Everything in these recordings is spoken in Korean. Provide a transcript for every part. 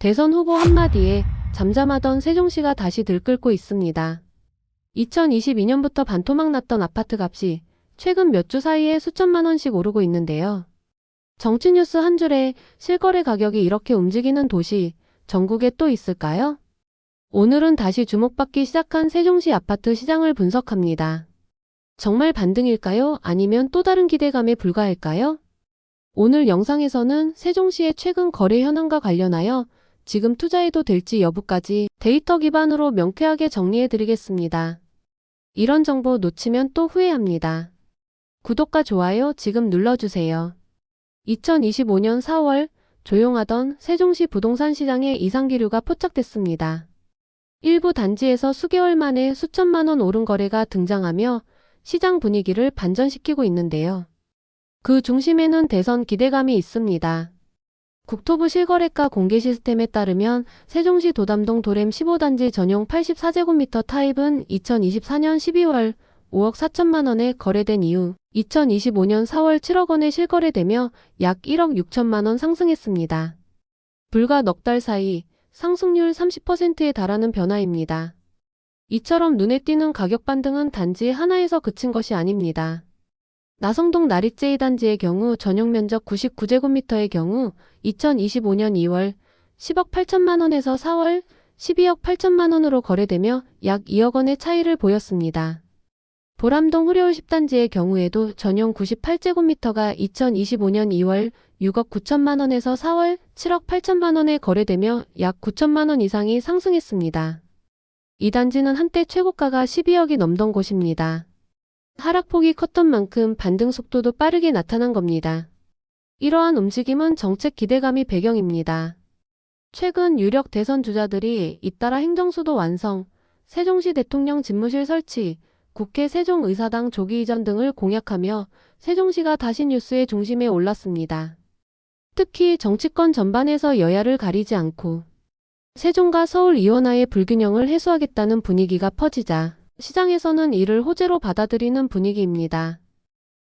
대선 후보 한마디에 잠잠하던 세종시가 다시 들끓고 있습니다. 2022년부터 반토막 났던 아파트 값이 최근 몇 주 사이에 수천만 원씩 오르고 있는데요. 정치 뉴스 한 줄에 실거래 가격이 이렇게 움직이는 도시, 전국에 또 있을까요? 오늘은 다시 주목받기 시작한 세종시 아파트 시장을 분석합니다. 정말 반등일까요? 아니면 또 다른 기대감에 불과할까요? 오늘 영상에서는 세종시의 최근 거래 현황과 관련하여 지금 투자해도 될지 여부까지 데이터 기반으로 명쾌하게 정리해드리겠습니다. 이런 정보 놓치면 또 후회합니다. 구독과 좋아요 지금 눌러주세요. 2025년 4월 조용하던 세종시 부동산 시장에 이상기류가 포착됐습니다. 일부 단지에서 수개월 만에 수천만 원 오른 거래가 등장하며 시장 분위기를 반전시키고 있는데요. 그 중심에는 대선 기대감이 있습니다. 국토부 실거래가 공개 시스템에 따르면 세종시 도담동 도램 15단지 전용 84제곱미터 타입은 2024년 12월 5억 4천만 원에 거래된 이후 2025년 4월 7억 원에 실거래되며 약 1억 6천만 원 상승했습니다. 불과 넉 달 사이 상승률 30%에 달하는 변화입니다. 이처럼 눈에 띄는 가격 반등은 단지 하나에서 그친 것이 아닙니다. 나성동 나리제 2단지의 경우 전용 면적 99제곱미터의 경우 2025년 2월 10억 8천만 원에서 4월 12억 8천만 원으로 거래되며 약 2억 원의 차이를 보였습니다. 보람동 흐려울 10단지의 경우에도 전용 98제곱미터가 2025년 2월 6억 9천만 원에서 4월 7억 8천만 원에 거래되며 약 9천만 원 이상이 상승했습니다. 이 단지는 한때 최고가가 12억이 넘던 곳입니다. 하락폭이 컸던 만큼 반등 속도도 빠르게 나타난 겁니다. 이러한 움직임은 정책 기대감이 배경입니다. 최근 유력 대선 주자들이 잇따라 행정수도 완성, 세종시 대통령 집무실 설치, 국회 세종의사당 조기 이전 등을 공약하며 세종시가 다시 뉴스의 중심에 올랐습니다. 특히 정치권 전반에서 여야를 가리지 않고 세종과 서울 이원화의 불균형을 해소하겠다는 분위기가 퍼지자 시장에서는 이를 호재로 받아들이는 분위기입니다.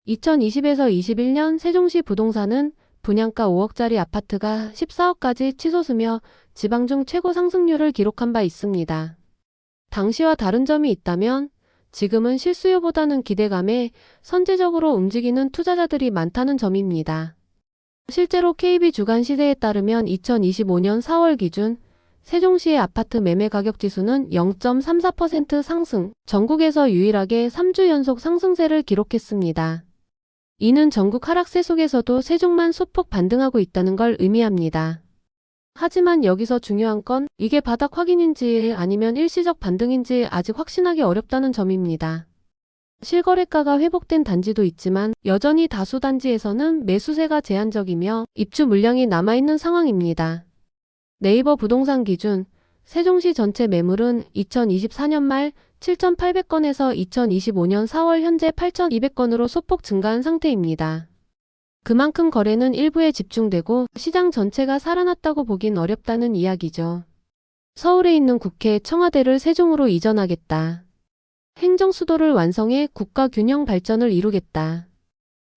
2020에서 21년 세종시 부동산은 분양가 5억짜리 아파트가 14억까지 치솟으며 지방 중 최고 상승률을 기록한 바 있습니다. 당시와 다른 점이 있다면 지금은 실수요보다는 기대감에 선제적으로 움직이는 투자자들이 많다는 점입니다. 실제로 KB 주간시세에 따르면 2025년 4월 기준 세종시의 아파트 매매 가격 지수는 0.34% 상승, 전국에서 유일하게 3주 연속 상승세를 기록했습니다. 이는 전국 하락세 속에서도 세종만 소폭 반등하고 있다는 걸 의미합니다. 하지만 여기서 중요한 건 이게 바닥 확인인지 아니면 일시적 반등인지 아직 확신하기 어렵다는 점입니다. 실거래가가 회복된 단지도 있지만 여전히 다수 단지에서는 매수세가 제한적이며 입주 물량이 남아있는 상황입니다. 네이버 부동산 기준 세종시 전체 매물은 2024년 말 7,800건에서 2025년 4월 현재 8,200건으로 소폭 증가한 상태입니다. 그만큼 거래는 일부에 집중되고 시장 전체가 살아났다고 보긴 어렵다는 이야기죠. 서울에 있는 국회, 청와대를 세종으로 이전하겠다. 행정 수도를 완성해 국가 균형 발전을 이루겠다.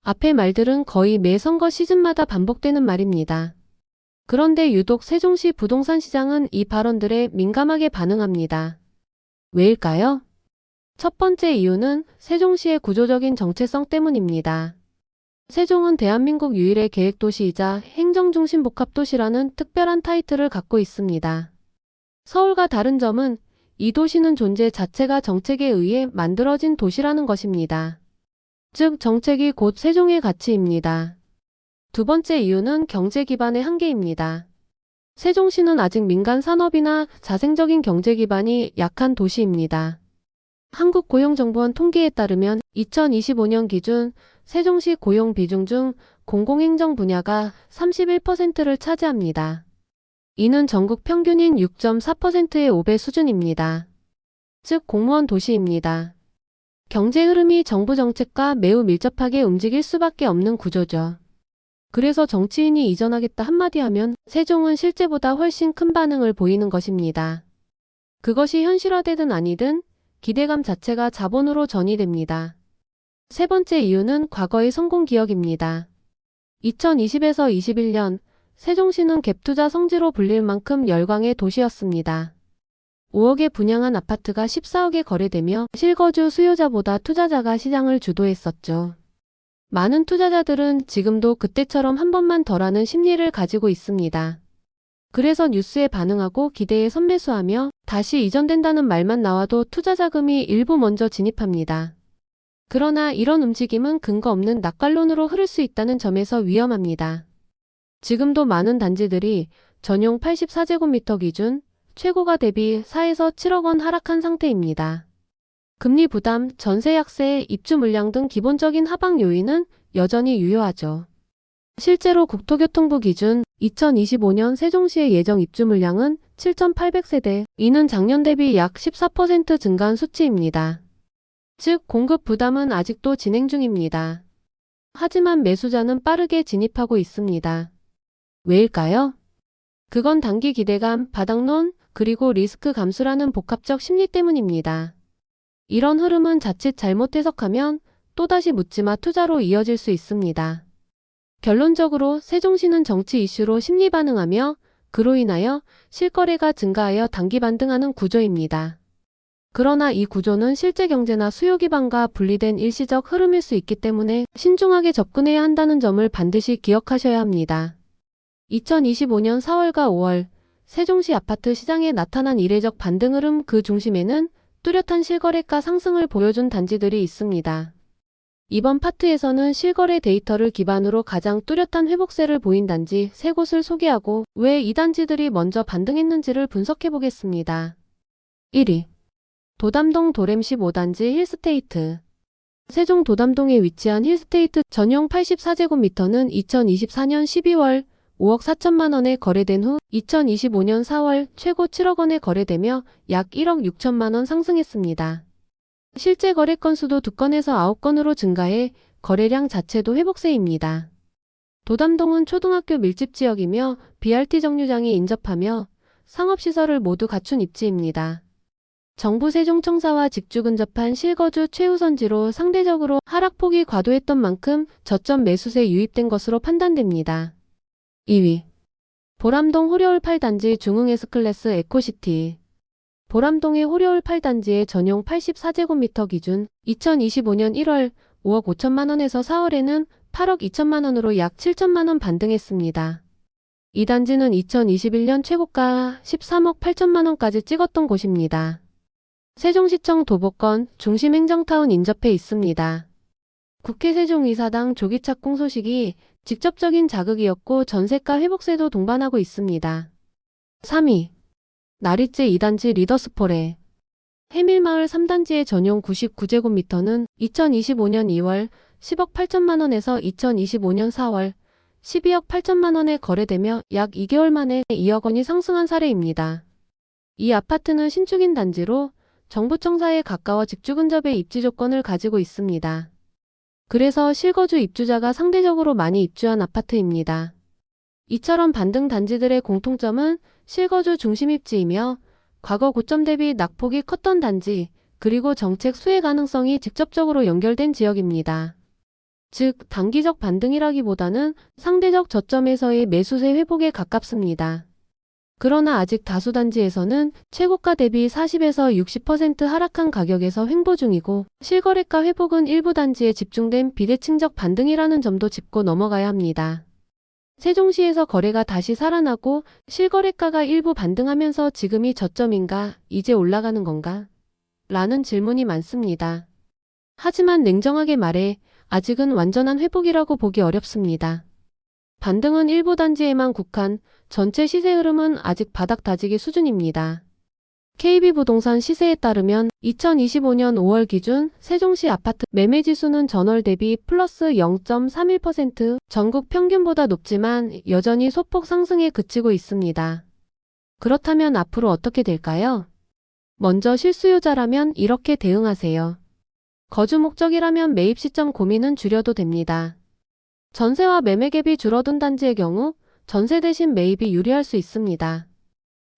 앞의 말들은 거의 매 선거 시즌마다 반복되는 말입니다. 그런데 유독 세종시 부동산 시장은 이 발언들에 민감하게 반응합니다. 왜일까요? 첫 번째 이유는 세종시의 구조적인 정체성 때문입니다. 세종은 대한민국 유일의 계획도시이자 행정중심 복합도시라는 특별한 타이틀을 갖고 있습니다. 서울과 다른 점은 이 도시는 존재 자체가 정책에 의해 만들어진 도시라는 것입니다. 즉 정책이 곧 세종의 가치입니다. 두 번째 이유는 경제 기반의 한계입니다. 세종시는 아직 민간 산업이나 자생적인 경제 기반이 약한 도시입니다. 한국고용정보원 통계에 따르면 2025년 기준 세종시 고용 비중 중 공공행정 분야가 31%를 차지합니다. 이는 전국 평균인 6.4%의 5배 수준입니다. 즉 공무원 도시입니다. 경제 흐름이 정부 정책과 매우 밀접하게 움직일 수밖에 없는 구조죠. 그래서 정치인이 이전하겠다 한마디 하면 세종은 실제보다 훨씬 큰 반응을 보이는 것입니다. 그것이 현실화되든 아니든 기대감 자체가 자본으로 전이됩니다. 세 번째 이유는 과거의 성공 기억입니다. 2020에서 21년 세종시는 갭투자 성지로 불릴 만큼 열광의 도시였습니다. 5억에 분양한 아파트가 14억에 거래되며 실거주 수요자보다 투자자가 시장을 주도했었죠. 많은 투자자들은 지금도 그때처럼 한 번만 더라는 심리를 가지고 있습니다. 그래서 뉴스에 반응하고 기대에 선매수하며 다시 이전된다는 말만 나와도 투자 자금이 일부 먼저 진입합니다. 그러나 이런 움직임은 근거 없는 낙관론으로 흐를 수 있다는 점에서 위험합니다. 지금도 많은 단지들이 전용 84제곱미터 기준 최고가 대비 4에서 7억 원 하락한 상태입니다. 금리 부담, 전세 약세, 입주 물량 등 기본적인 하방 요인은 여전히 유효하죠. 실제로 국토교통부 기준 2025년 세종시의 예정 입주 물량은 7,800세대, 이는 작년 대비 약 14% 증가한 수치입니다. 즉, 공급 부담은 아직도 진행 중입니다. 하지만 매수자는 빠르게 진입하고 있습니다. 왜일까요? 그건 단기 기대감, 바닥론, 그리고 리스크 감수라는 복합적 심리 때문입니다. 이런 흐름은 자칫 잘못 해석하면 또다시 묻지마 투자로 이어질 수 있습니다. 결론적으로 세종시는 정치 이슈로 심리 반응하며 그로 인하여 실거래가 증가하여 단기 반등하는 구조입니다. 그러나 이 구조는 실제 경제나 수요 기반과 분리된 일시적 흐름일 수 있기 때문에 신중하게 접근해야 한다는 점을 반드시 기억하셔야 합니다. 2025년 4월과 5월 세종시 아파트 시장에 나타난 이례적 반등 흐름, 그 중심에는 뚜렷한 실거래가 상승을 보여준 단지들이 있습니다. 이번 파트에서는 실거래 데이터를 기반으로 가장 뚜렷한 회복세를 보인 단지 3곳을 소개하고 왜 이 단지들이 먼저 반등했는지를 분석해 보겠습니다. 1위. 도담동 도램 15단지 힐스테이트. 세종 도담동에 위치한 힐스테이트 전용 84제곱미터는 2024년 12월 5억 4천만 원에 거래된 후 2025년 4월 최고 7억 원에 거래되며 약 1억 6천만 원 상승했습니다. 실제 거래 건수도 2건에서 9건으로 증가해 거래량 자체도 회복세입니다. 도담동은 초등학교 밀집 지역이며 BRT 정류장이 인접하며 상업시설을 모두 갖춘 입지입니다. 정부 세종청사와 직주 근접한 실거주 최우선지로 상대적으로 하락폭이 과도했던 만큼 저점 매수세 유입된 것으로 판단됩니다. 2위. 보람동 호려울 8단지 중흥 S클래스 에코시티. 보람동의 호려울 8단지의 전용 84제곱미터 기준 2025년 1월 5억 5천만 원에서 4월에는 8억 2천만 원으로 약 7천만 원 반등했습니다. 이 단지는 2021년 최고가 13억 8천만 원까지 찍었던 곳입니다. 세종시청 도보권 중심행정타운 인접해 있습니다. 국회 세종이사당 조기 착공 소식이 직접적인 자극이었고 전세가 회복세도 동반하고 있습니다. 3위. 나리째 2단지 리더스폴에. 해밀마을 3단지의 전용 99제곱미터는 2025년 2월 10억 8천만 원에서 2025년 4월 12억 8천만 원에 거래되며 약 2개월 만에 2억 원이 상승한 사례입니다. 이 아파트는 신축인 단지로 정부청사에 가까워 직주 근접의 입지 조건을 가지고 있습니다. 그래서 실거주 입주자가 상대적으로 많이 입주한 아파트입니다. 이처럼 반등 단지들의 공통점은 실거주 중심 입지이며 과거 고점 대비 낙폭이 컸던 단지, 그리고 정책 수혜 가능성이 직접적으로 연결된 지역입니다. 즉, 단기적 반등이라기보다는 상대적 저점에서의 매수세 회복에 가깝습니다. 그러나 아직 다수 단지에서는 최고가 대비 40에서 60% 하락한 가격에서 횡보 중이고 실거래가 회복은 일부 단지에 집중된 비대칭적 반등이라는 점도 짚고 넘어가야 합니다. 세종시에서 거래가 다시 살아나고 실거래가가 일부 반등하면서 지금이 저점인가, 이제 올라가는 건가? 라는 질문이 많습니다. 하지만 냉정하게 말해 아직은 완전한 회복이라고 보기 어렵습니다. 반등은 일부 단지에만 국한, 전체 시세 흐름은 아직 바닥 다지기 수준입니다. KB부동산 시세에 따르면 2025년 5월 기준 세종시 아파트 매매지수는 전월 대비 플러스 0.31%, 전국 평균보다 높지만 여전히 소폭 상승에 그치고 있습니다. 그렇다면 앞으로 어떻게 될까요? 먼저 실수요자라면 이렇게 대응하세요. 거주 목적이라면 매입 시점 고민은 줄여도 됩니다. 전세와 매매 갭이 줄어든 단지의 경우 전세 대신 매입이 유리할 수 있습니다.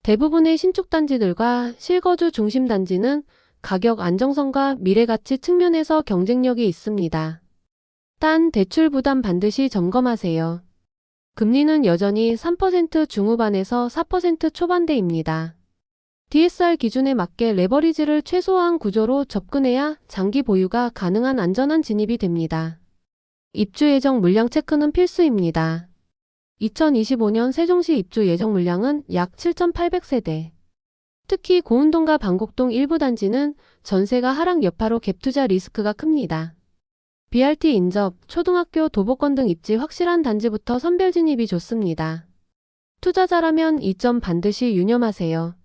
대부분의 신축 단지들과 실거주 중심 단지는 가격 안정성과 미래 가치 측면에서 경쟁력이 있습니다. 단 대출 부담 반드시 점검하세요. 금리는 여전히 3% 중후반에서 4% 초반대입니다. DSR 기준에 맞게 레버리지를 최소화한 구조로 접근해야 장기 보유가 가능한 안전한 진입이 됩니다. 입주 예정 물량 체크는 필수입니다. 2025년 세종시 입주 예정 물량은 약 7,800세대. 특히 고운동과 방곡동 일부 단지는 전세가 하락 여파로 갭투자 리스크가 큽니다. BRT 인접, 초등학교 도보권 등 입지 확실한 단지부터 선별 진입이 좋습니다. 투자자라면 이 점 반드시 유념하세요.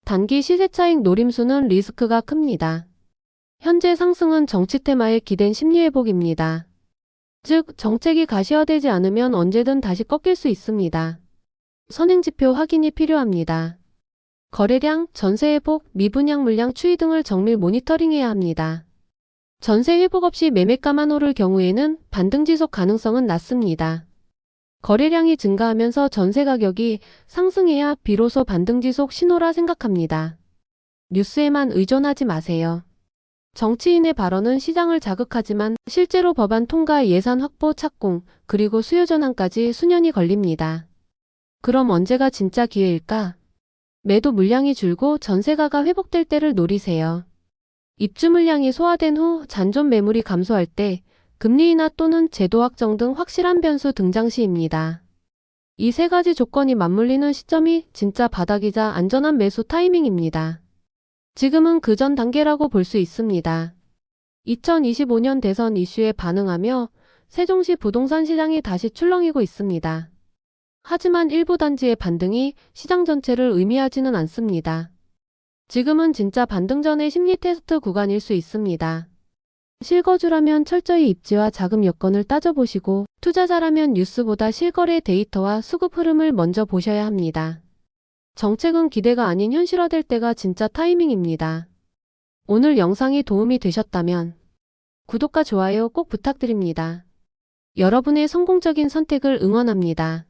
단기 시세 차익 노림수는 리스크가 큽니다. 현재 상승은 정치 테마에 기댄 심리 회복입니다. 즉, 정책이 가시화되지 않으면 언제든 다시 꺾일 수 있습니다. 선행지표 확인이 필요합니다. 거래량, 전세 회복, 미분양 물량 추이 등을 정밀 모니터링해야 합니다. 전세 회복 없이 매매가만 오를 경우에는 반등 지속 가능성은 낮습니다. 거래량이 증가하면서 전세 가격이 상승해야 비로소 반등 지속 신호라 생각합니다. 뉴스에만 의존하지 마세요. 정치인의 발언은 시장을 자극하지만 실제로 법안 통과, 예산 확보, 착공, 그리고 수요 전환까지 수년이 걸립니다. 그럼 언제가 진짜 기회일까? 매도 물량이 줄고 전세가가 회복될 때를 노리세요. 입주 물량이 소화된 후 잔존 매물이 감소할 때, 금리 인하 또는 제도 확정 등 확실한 변수 등장 시입니다. 이 세 가지 조건이 맞물리는 시점이 진짜 바닥이자 안전한 매수 타이밍입니다. 지금은 그 전 단계라고 볼 수 있습니다. 2025년 대선 이슈에 반응하며 세종시 부동산 시장이 다시 출렁이고 있습니다. 하지만 일부 단지의 반등이 시장 전체를 의미하지는 않습니다. 지금은 진짜 반등 전의 심리 테스트 구간일 수 있습니다. 실거주라면 철저히 입지와 자금 여건을 따져보시고, 투자자라면 뉴스보다 실거래 데이터와 수급 흐름을 먼저 보셔야 합니다. 정책은 기대가 아닌 현실화될 때가 진짜 타이밍입니다. 오늘 영상이 도움이 되셨다면 구독과 좋아요 꼭 부탁드립니다. 여러분의 성공적인 선택을 응원합니다.